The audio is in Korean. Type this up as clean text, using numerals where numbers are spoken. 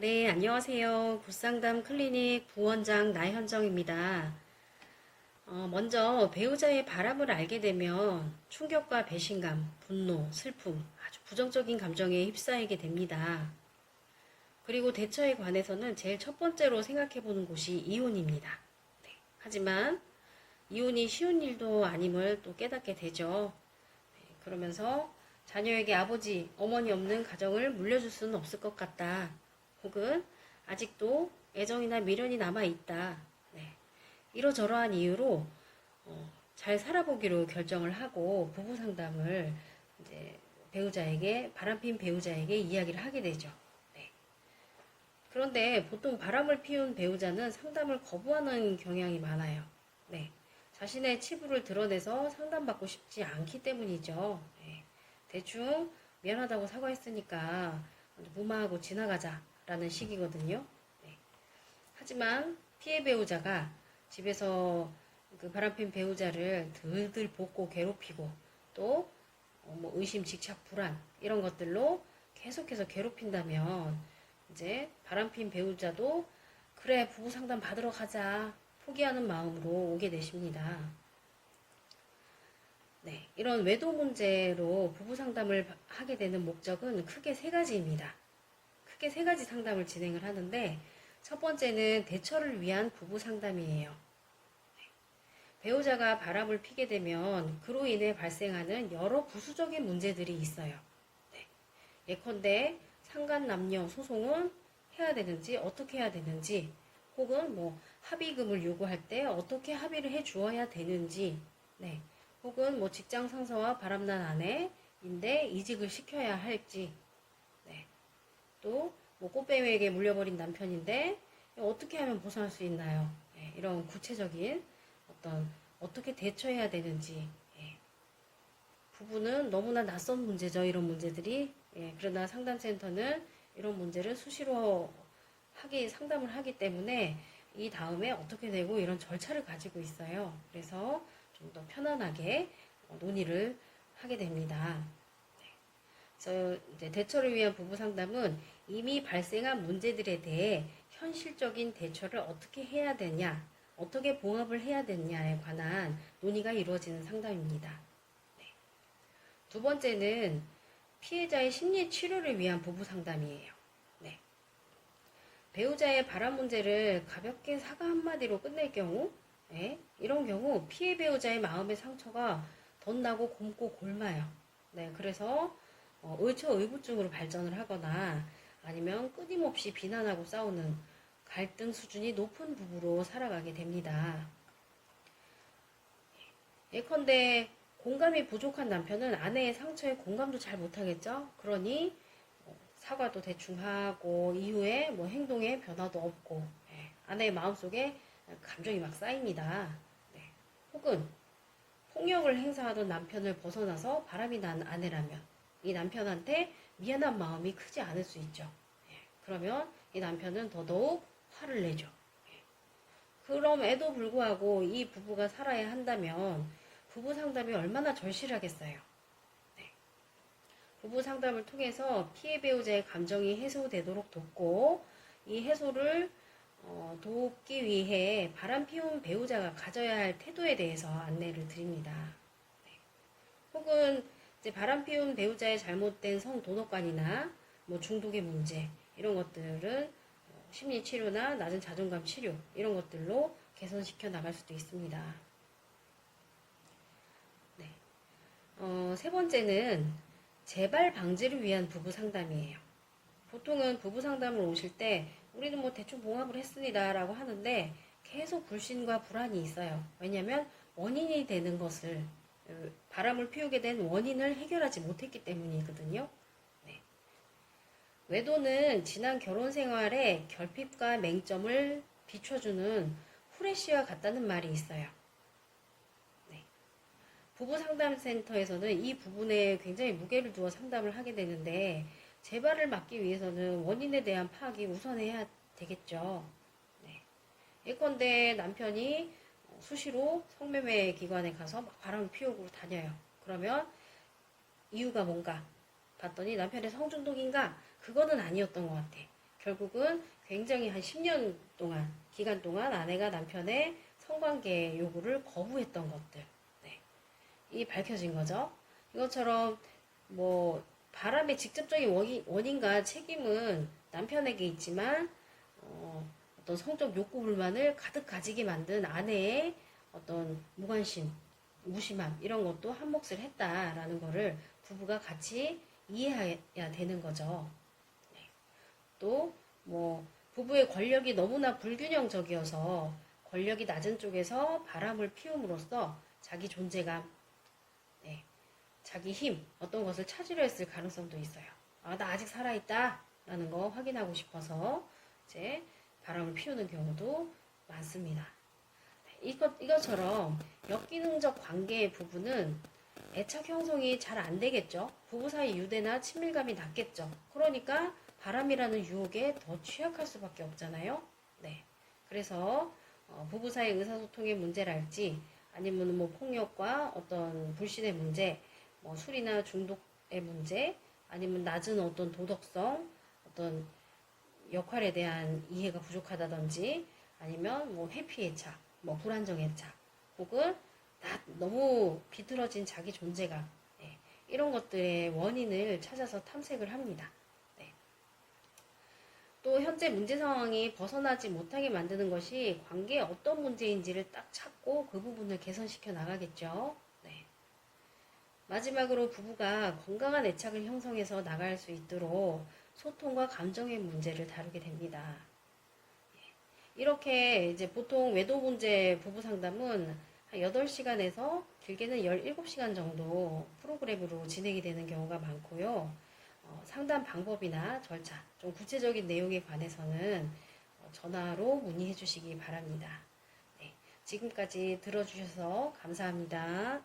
네, 안녕하세요. 굿상담 클리닉 부원장 나현정입니다. 먼저 배우자의 바람을 알게 되면 충격과 배신감, 분노, 슬픔, 아주 부정적인 감정에 휩싸이게 됩니다. 그리고 대처에 관해서는 제일 첫 번째로 생각해 보는 곳이 이혼입니다. 네, 하지만 이혼이 쉬운 일도 아님을 또 깨닫게 되죠. 네, 그러면서 자녀에게 아버지, 어머니 없는 가정을 물려줄 수는 없을 것 같다. 혹은 아직도 애정이나 미련이 남아있다. 네. 이러저러한 이유로 잘 살아보기로 결정을 하고 부부 상담을 이제 배우자에게, 바람핀 배우자에게 이야기를 하게 되죠. 네. 그런데 보통 바람을 피운 배우자는 상담을 거부하는 경향이 많아요. 네. 자신의 치부를 드러내서 상담받고 싶지 않기 때문이죠. 네. 대충 미안하다고 사과했으니까 무마하고 지나가자라는 식이거든요. 네. 하지만 피해 배우자가 집에서 그 바람핀 배우자를 들들 볶고 괴롭히고 또 뭐 의심, 직착, 불안 이런 것들로 계속해서 괴롭힌다면 이제 바람핀 배우자도 그래 부부 상담 받으러 가자 포기하는 마음으로 오게 되십니다. 네, 이런 외도 문제로 부부 상담을 하게 되는 목적은 크게 세 가지입니다. 크게 세 가지 상담을 진행을 하는데 첫 번째는 대처를 위한 부부 상담이에요. 배우자가 바람을 피게 되면 그로 인해 발생하는 여러 부수적인 문제들이 있어요. 네. 예컨대 상간 남녀 소송은 해야 되는지 어떻게 해야 되는지 혹은 뭐 합의금을 요구할 때 어떻게 합의를 해 주어야 되는지 네. 혹은 뭐 직장 상사와 바람난 아내인데 이직을 시켜야 할지 네. 또 뭐 꽃뱀에게 물려버린 남편인데 어떻게 하면 벗어날 수 있나요? 네. 이런 구체적인 어떤 어떻게 대처해야 되는지 예. 부부는 너무나 낯선 문제죠. 이런 문제들이 예. 그러나 상담센터는 이런 문제를 수시로 상담을 하기 때문에 이 다음에 어떻게 되고 이런 절차를 가지고 있어요. 그래서 좀 더 편안하게 논의를 하게 됩니다. 그래서 이제 대처를 위한 부부 상담은 이미 발생한 문제들에 대해 현실적인 대처를 어떻게 해야 되냐, 어떻게 봉합을 해야 되냐에 관한 논의가 이루어지는 상담입니다. 네. 두 번째는 피해자의 심리 치료를 위한 부부 상담이에요. 네. 배우자의 바람 문제를 가볍게 사과 한마디로 끝낼 경우, 네. 이런 경우 피해 배우자의 마음의 상처가 덧나고 곪고 골마요. 네. 그래서 의처의부증으로 발전을 하거나 아니면 끊임없이 비난하고 싸우는 갈등 수준이 높은 부부로 살아가게 됩니다. 예컨대 공감이 부족한 남편은 아내의 상처에 공감도 잘 못하겠죠? 그러니 사과도 대충 하고 이후에 뭐 행동에 변화도 없고 아내의 마음속에 감정이 막 쌓입니다. 네. 혹은 폭력을 행사하던 남편을 벗어나서 바람이 난 아내라면 이 남편한테 미안한 마음이 크지 않을 수 있죠. 그러면 이 남편은 더더욱 화를 내죠. 그럼에도 불구하고 이 부부가 살아야 한다면 부부 상담이 얼마나 절실하겠어요. 네. 부부 상담을 통해서 피해 배우자의 감정이 해소되도록 돕고 이 해소를 돕기 위해 바람 피운 배우자가 가져야 할 태도에 대해서 안내를 드립니다. 네. 혹은 이제 바람 피운 배우자의 잘못된 성도덕관이나 뭐 중독의 문제 이런 것들은 심리 치료나 낮은 자존감 치료 이런 것들로 개선시켜 나갈 수도 있습니다. 네. 세 번째는 재발 방지를 위한 부부 상담이에요. 보통은 부부 상담을 오실 때 우리는 뭐 대충 봉합을 했습니다 라고 하는데 계속 불신과 불안이 있어요. 왜냐하면 원인이 되는 것을 바람을 피우게 된 원인을 해결하지 못했기 때문이거든요. 네. 외도는 지난 결혼 생활의 결핍과 맹점을 비춰주는 후레쉬와 같다는 말이 있어요. 네. 부부 상담센터에서는 이 부분에 굉장히 무게를 두어 상담을 하게 되는데 재발을 막기 위해서는 원인에 대한 파악이 우선해야 되겠죠. 네. 예컨대 남편이 수시로 성매매 기관에 가서 막 바람을 피우고 다녀요. 그러면 이유가 뭔가 봤더니 남편의 성중독인가? 그거는 아니었던 것 같아. 결국은 굉장히 한 10년 동안, 기간 동안 아내가 남편의 성관계 요구를 거부했던 것들. 네. 이 밝혀진 거죠. 이것처럼 뭐 바람의 직접적인 원인과 책임은 남편에게 있지만 어떤 성적 욕구 불만을 가득 가지게 만든 아내의 어떤 무관심, 무심함 이런 것도 한 몫을 했다라는 거를 부부가 같이 이해해야 되는 거죠. 네. 또 뭐 부부의 권력이 너무나 불균형적이어서 권력이 낮은 쪽에서 바람을 피움으로써 자기 존재감, 네, 자기 힘, 어떤 것을 찾으려 했을 가능성도 있어요. 아, 나 아직 살아있다 라는 거 확인하고 싶어서 이제 바람을 피우는 경우도 많습니다. 이것처럼 역기능적 관계의 부부는 애착 형성이 잘 안 되겠죠. 부부 사이 유대나 친밀감이 낮겠죠. 그러니까 바람이라는 유혹에 더 취약할 수밖에 없잖아요. 네. 그래서 부부 사이 의사소통의 문제랄지 아니면 뭐 폭력과 어떤 불신의 문제, 뭐 술이나 중독의 문제, 아니면 낮은 어떤 도덕성, 어떤 역할에 대한 이해가 부족하다든지 아니면 뭐 회피 애착, 뭐 불안정 애착, 혹은 너무 비틀어진 자기 존재감, 네, 이런 것들의 원인을 찾아서 탐색을 합니다. 네. 또 현재 문제 상황이 벗어나지 못하게 만드는 것이 관계에 어떤 문제인지를 딱 찾고 그 부분을 개선시켜 나가겠죠. 네. 마지막으로 부부가 건강한 애착을 형성해서 나갈 수 있도록 소통과 감정의 문제를 다루게 됩니다. 이렇게 이제 보통 외도 문제 부부 상담은 한 8시간에서 길게는 17시간 정도 프로그램으로 진행이 되는 경우가 많고요. 상담 방법이나 절차, 좀 구체적인 내용에 관해서는 전화로 문의해 주시기 바랍니다. 네, 지금까지 들어주셔서 감사합니다.